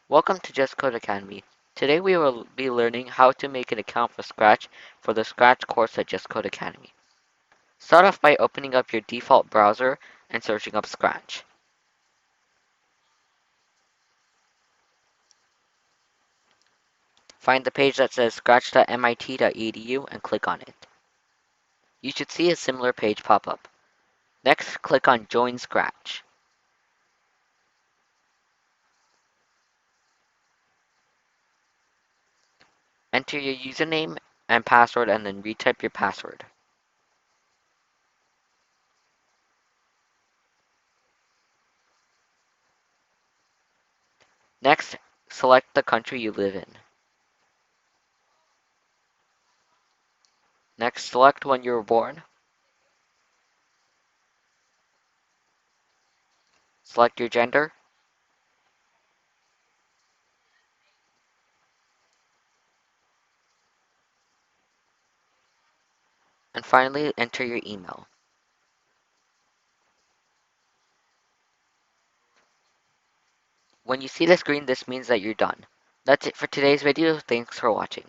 Welcome to justCode Academy. Today we will be learning how to make an account for Scratch for the Scratch course at justCode Academy. Start off by opening up your default browser and searching up Scratch. Find the page that says scratch.mit.edu and click on it. You should see a similar page pop up. Next, click on Join Scratch. Enter your username and password and then retype your password. Next, select the country you live in. Next, select when you were born. Select your gender. And finally, enter your email. When you see the screen, this means that you're done. That's it for today's video. Thanks for watching.